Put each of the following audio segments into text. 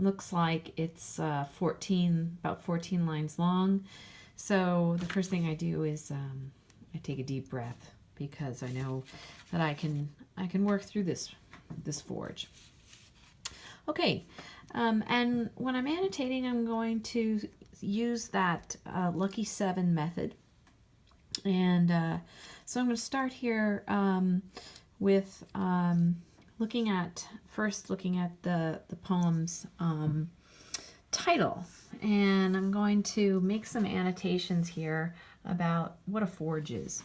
looks like it's about 14 lines long. So the first thing I do is I take a deep breath because I know that I can work through this forge. Okay, and when I'm annotating, I'm going to use that Lucky 7 method. And so I'm going to start here with looking at the poem's title. And I'm going to make some annotations here about what a forge is.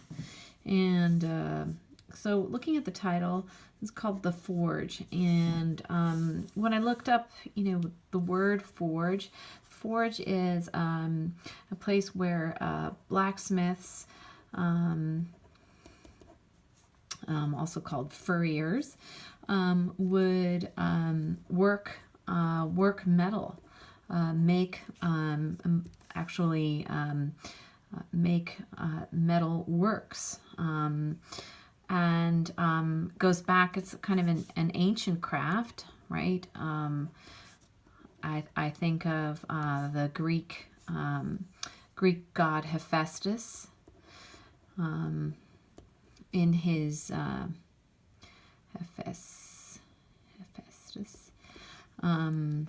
And so looking at the title, it's called The Forge. And when I looked up, the word forge is a place where blacksmiths, also called furriers, would work metal, make metal works, and goes back. It's kind of an ancient craft, right? I think of the Greek god Hephaestus. In his Hephaestus, I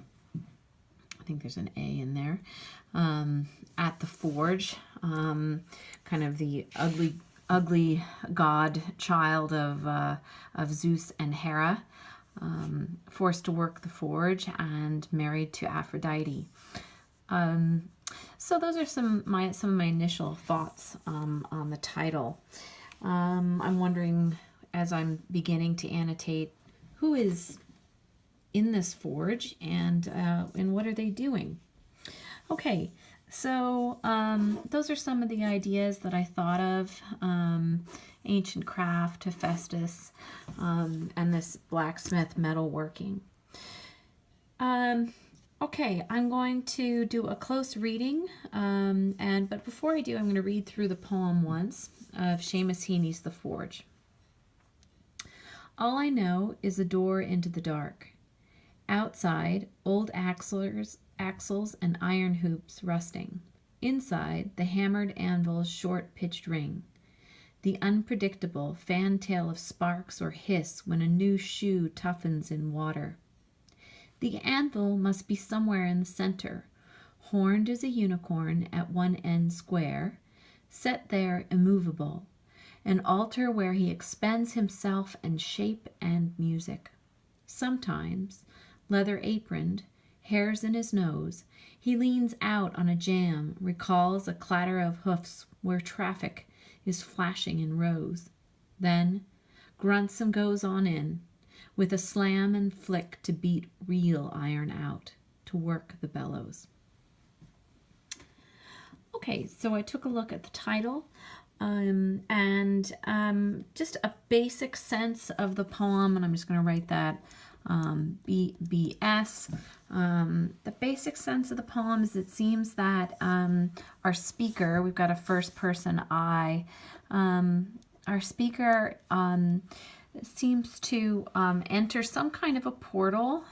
think there's an A in there, at the forge, kind of the ugly god child of Zeus and Hera, forced to work the forge and married to Aphrodite. So those are some of my initial thoughts on the title. I'm wondering, as I'm beginning to annotate, who is in this forge and what are they doing? Okay, so those are some of the ideas that I thought of. Ancient craft, Hephaestus, and this blacksmith metalworking. Okay, I'm going to do a close reading, but before I do, I'm going to read through the poem once of Seamus Heaney's The Forge. All I know is a door into the dark. Outside, old axles and iron hoops rusting. Inside, the hammered anvil's short pitched ring. The unpredictable fantail of sparks or hiss when a new shoe toughens in water. The anvil must be somewhere in the center, horned as a unicorn at one end square, set there immovable, an altar where he expends himself and shape and music. Sometimes, leather aproned, hairs in his nose, he leans out on a jamb, recalls a clatter of hoofs where traffic is flashing in rows. Then grunts and goes on in, with a slam and flick to beat real iron out, to work the bellows. Okay, so I took a look at the title and just a basic sense of the poem, and I'm just going to write that BS. The basic sense of the poem is it seems that our speaker, we've got a first person I, our speaker seems to enter some kind of a portal,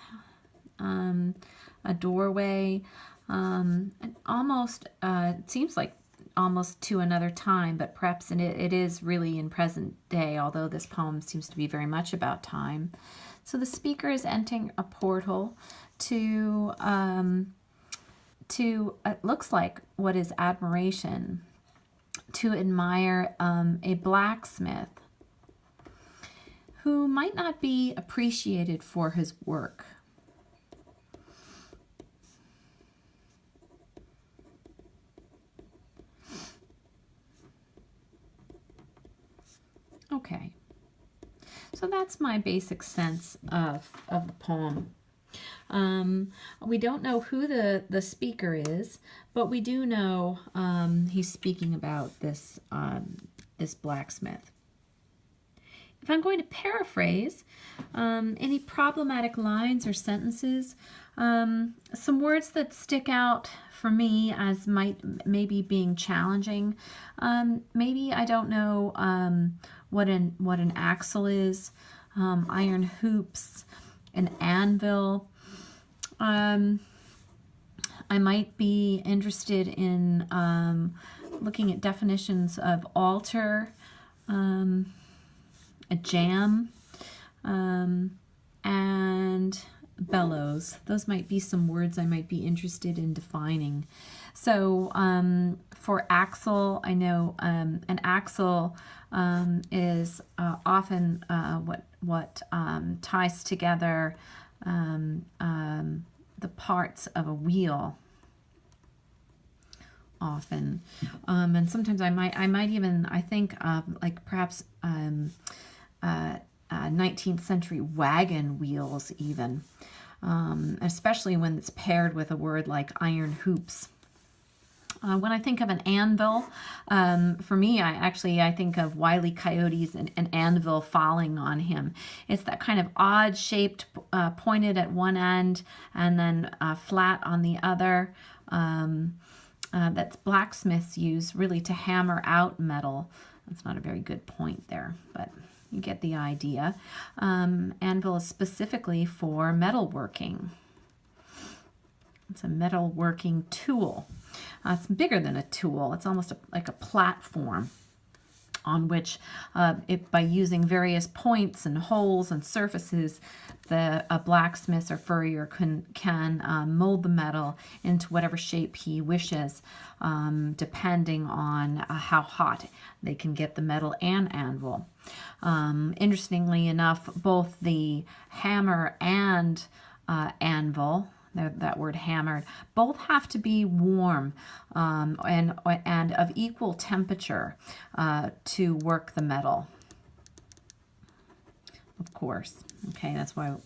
a doorway, and almost, it seems like almost to another time, but perhaps it is really in present day, although this poem seems to be very much about time. So the speaker is entering a portal to it looks like what is admiration, to admire a blacksmith who might not be appreciated for his work. Okay, so that's my basic sense of the poem. We don't know who the speaker is, but we do know he's speaking about this blacksmith. If I'm going to paraphrase any problematic lines or sentences, some words that stick out for me as maybe being challenging. Maybe I don't know what an axle is, iron hoops, an anvil. I might be interested in looking at definitions of alter, a jam, and bellows. Those might be some words I might be interested in defining. So for axle, I know an axle is often what ties together the parts of a wheel. Often, and sometimes I might even think like perhaps 19th century wagon wheels even, especially when it's paired with a word like iron hoops. When I think of an anvil, for me, I think of Wile E. Coyote's an anvil falling on him. It's that kind of odd shaped, pointed at one end and then flat on the other. That blacksmiths use really to hammer out metal. That's not a very good point there, but you get the idea. Anvil is specifically for metalworking. It's a metalworking tool. It's bigger than a tool. It's almost like a platform on which, by using various points and holes and surfaces, a blacksmith or furrier can mold the metal into whatever shape he wishes, depending on how hot they can get the metal and anvil. Interestingly enough, both the hammer and anvil, that word hammered, both have to be warm and of equal temperature to work the metal. Of course. Okay, that's why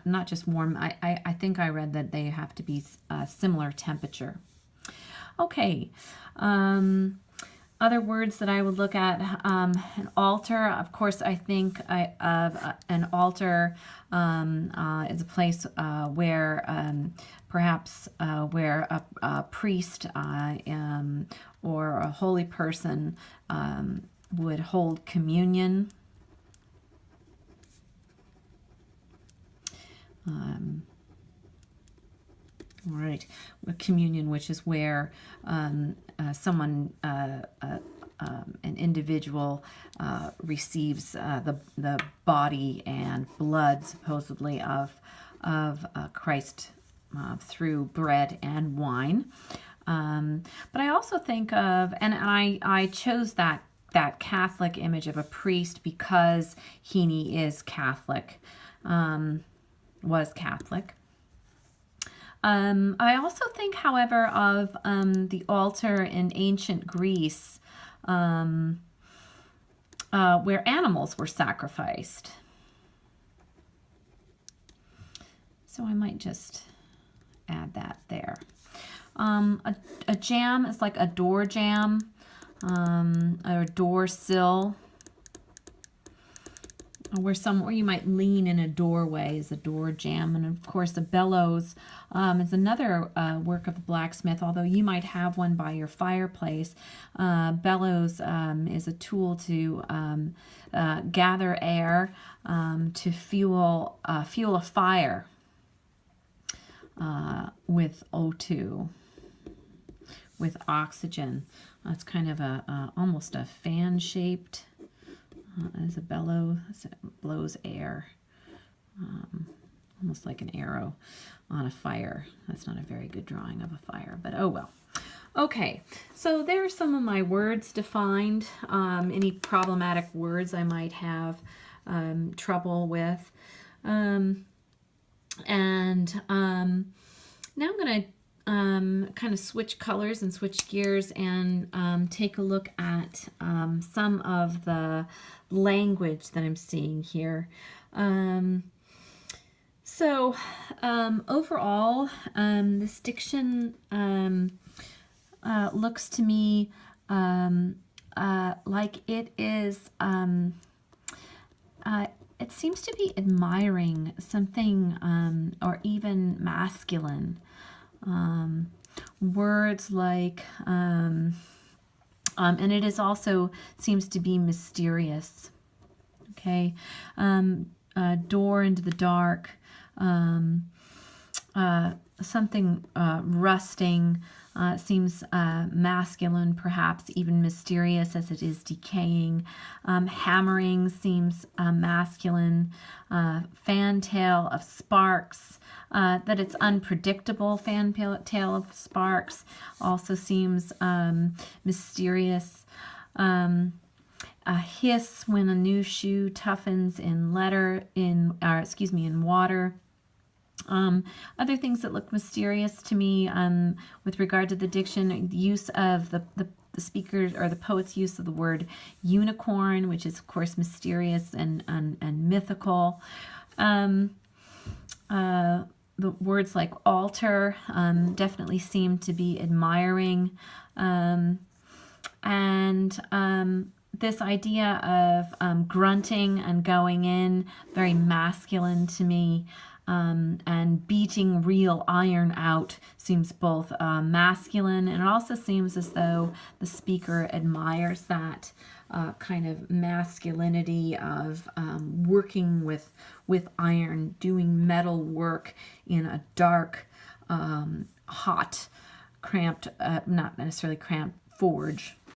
not just warm. I think I read that they have to be similar temperature. Okay. Other words that I would look at, an altar. Of course, I think of an altar is a place where perhaps where a priest or a holy person would hold communion. All right, communion, which is where someone, an individual, receives the body and blood, supposedly, of Christ through bread and wine. But I also think of, and I chose that Catholic image of a priest because Heaney is Catholic, was Catholic. I also think, however, of the altar in ancient Greece where animals were sacrificed. So I might just add that there. A jamb is like a door jamb or a door sill. Where you might lean in a doorway is a door jamb. And of course, a bellows is another work of the blacksmith, although you might have one by your fireplace. Bellows is a tool to gather air to fuel a fire with O2, with oxygen. It's kind of almost a fan-shaped. As a bellow, it blows air, almost like an arrow on a fire. That's not a very good drawing of a fire, but oh well. Okay, so there are some of my words defined. Any problematic words I might have trouble with. Now I'm going to kind of switch colors and switch gears and take a look at some of the language that I'm seeing here. Overall, this diction looks to me like it is, it seems to be admiring something or even masculine. Words like, and it is also seems to be mysterious. Okay, door into the dark, something rusting. Seems masculine, perhaps even mysterious as it is decaying. Hammering seems masculine. Fantail of sparks, that it's unpredictable. Fantail of sparks also seems mysterious. A hiss when a new shoe toughens in water. Other things that look mysterious to me with regard to the diction, use of the speaker or the poet's use of the word unicorn, which is of course mysterious and mythical. The words like altar definitely seem to be admiring. This idea of grunting and going in, very masculine to me. And beating real iron out seems both masculine, and it also seems as though the speaker admires that kind of masculinity of working with iron, doing metal work in a dark, hot, cramped, not necessarily cramped, forge.